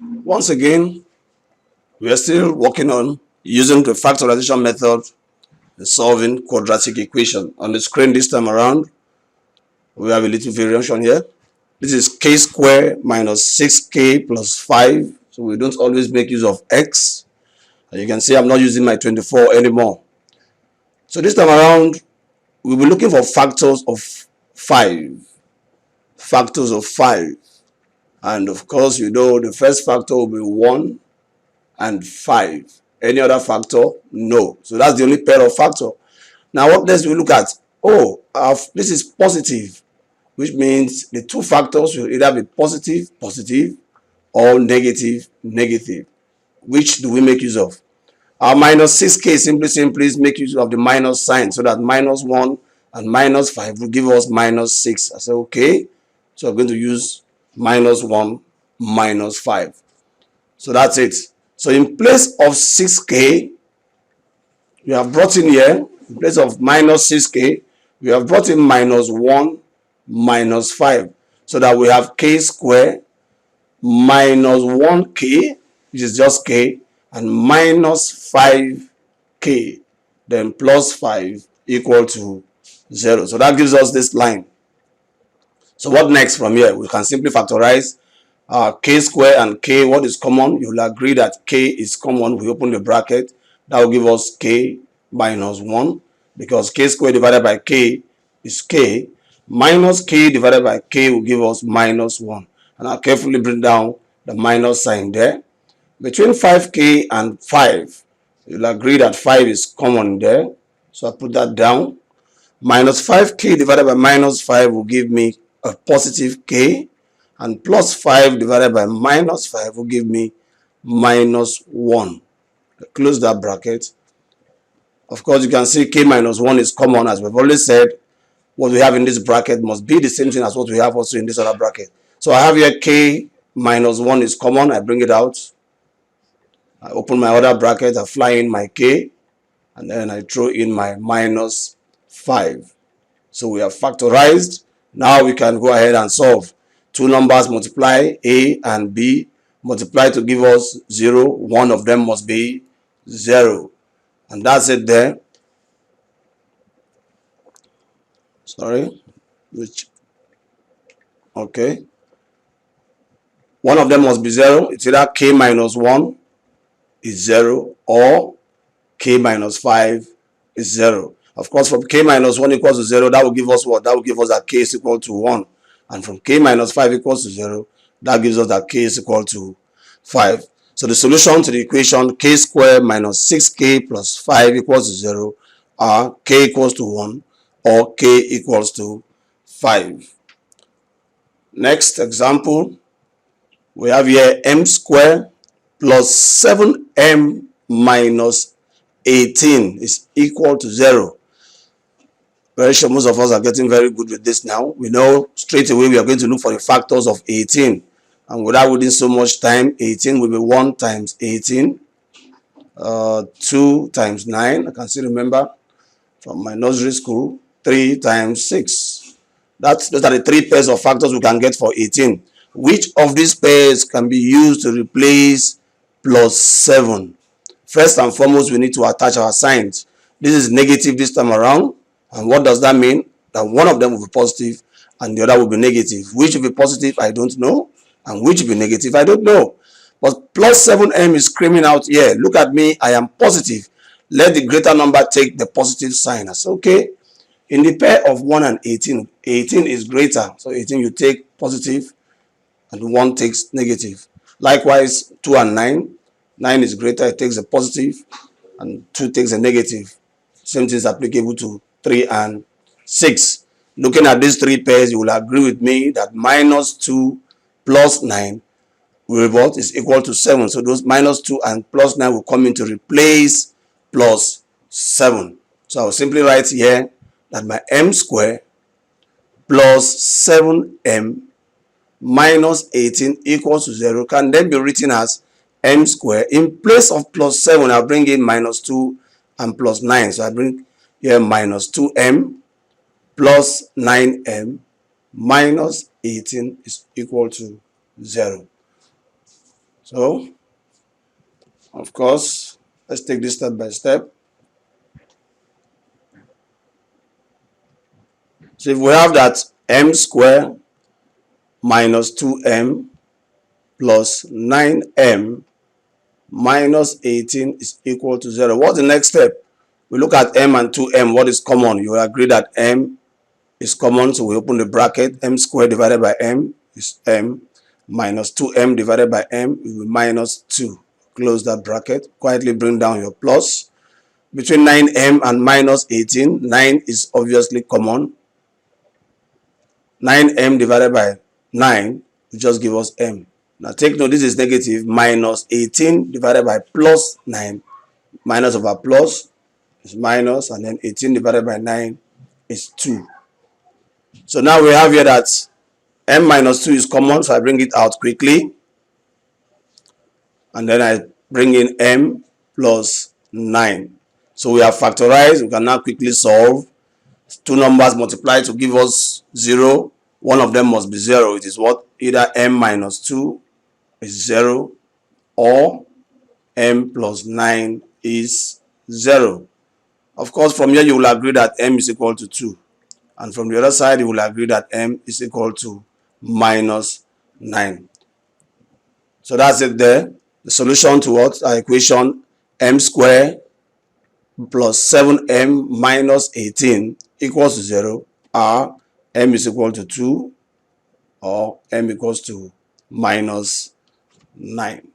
Once again, we are still working on using the factorization method in solving quadratic equation. On the screen this time around, we have a little variation here. This is k squared minus 6k plus 5. So we don't always make use of x. And you can see I'm not using my 24 anymore. So this time around, we'll be looking for factors of 5. Factors of 5. And of course, you know the first factor will be 1 and 5. Any other factor? No. So that's the only pair of factor. Now what next we look at? Oh, this is positive, which means the two factors will either be positive, positive, or negative, negative. Which do we make use of? Our minus 6k simply make use of the minus sign, so that minus 1 and minus 5 will give us minus 6. I say okay, so I'm going to use minus 1 minus 5. So that's it. So in place of 6k, we have brought in here, in place of minus 6k, we have brought in minus 1 minus 5. So that we have k squared minus 1k, which is just k, and minus 5k, then plus 5 equal to 0. So that gives us this line. So what next from here? We can simply factorize k squared and k. What is common? You will agree that k is common. We open the bracket. That will give us k minus 1, because k squared divided by k is k. Minus k divided by k will give us minus 1. And I'll carefully bring down the minus sign there. Between 5k and 5, you'll agree that 5 is common there. So I put that down. Minus 5k divided by minus 5 will give me a positive k. And plus 5 divided by minus 5 will give me minus 1. Close that bracket. Of course, you can see k minus 1 is common. As we've already said, what we have in this bracket must be the same thing as what we have also in this other bracket. So I have here k minus 1 is common. I bring it out. I open my other bracket. I fly in my k. And then I throw in my minus 5. So we have factorized. Now we can go ahead and solve. Two numbers multiply, a and b, multiply to give us 0. One of them must be 0. And that's it there. Sorry. Okay. One of them must be 0. It's either k minus 1 is 0 or k minus 5 is 0. Of course, from k minus 1 equals to 0, that will give us what? That will give us that k is equal to 1. And from k minus 5 equals to 0, that gives us that k is equal to 5. So the solution to the equation k squared minus 6k plus 5 equals to 0 are k equals to 1 or k equals to 5. Next example, we have here m squared plus 7m minus 18 is equal to 0. Very sure most of us are getting very good with this now. We know straight away we are going to look for the factors of 18. And without wasting so much time, 18 will be 1 times 18, 2 times 9. I can still remember from my nursery school, 3 times 6. Those are the 3 pairs of factors we can get for 18. Which of these pairs can be used to replace plus 7? First and foremost, we need to attach our signs. This is negative this time around. And what does that mean? That one of them will be positive and the other will be negative. Which will be positive, I don't know. And which will be negative, I don't know. But plus 7m is screaming out here. Look at me, I am positive. Let the greater number take the positive sign. I say, okay. In the pair of 1 and 18, 18 is greater. So 18 you take positive and 1 takes negative. Likewise, 2 and 9. 9 is greater, it takes a positive, and 2 takes a negative. Same thing is applicable to 3 and 6. Looking at these 3 pairs, you will agree with me that minus 2 plus 9 is equal to 7. So those minus 2 and plus 9 will come in to replace plus 7. So I will simply write here that my m squared plus 7m minus 18 equals to 0 can then be written as m squared. In place of plus 7, I'll bring in minus 2 and plus 9. So I bring here minus 2m plus 9m minus 18 is equal to 0. So, of course, let's take this step by step. So if we have that m squared minus 2m plus 9m minus 18 is equal to 0. What's the next step? We look at m and 2m. What is common? You will agree that m is common, so we open the bracket. M squared divided by m is m, minus 2m divided by m will be minus 2. Close that bracket. Quietly bring down your plus. Between 9m and minus 18, 9 is obviously common. 9m divided by 9 will just give us m. Now take note, this is negative. Minus 18 divided by plus 9. Minus over plus is minus, and then 18 divided by 9 is 2. So now we have here that m minus 2 is common, so I bring it out quickly. And then I bring in m plus 9. So we have factorized. We can now quickly solve. Two numbers multiply to give us 0. One of them must be 0. It is what? Either m minus 2 is 0 or m plus 9 is 0. Of course, from here you will agree that m is equal to 2. And from the other side, you will agree that m is equal to minus 9. So that's it there. The solution to what? Our equation m squared plus 7m minus 18 equals to 0 are m is equal to 2 or m equals to minus 9.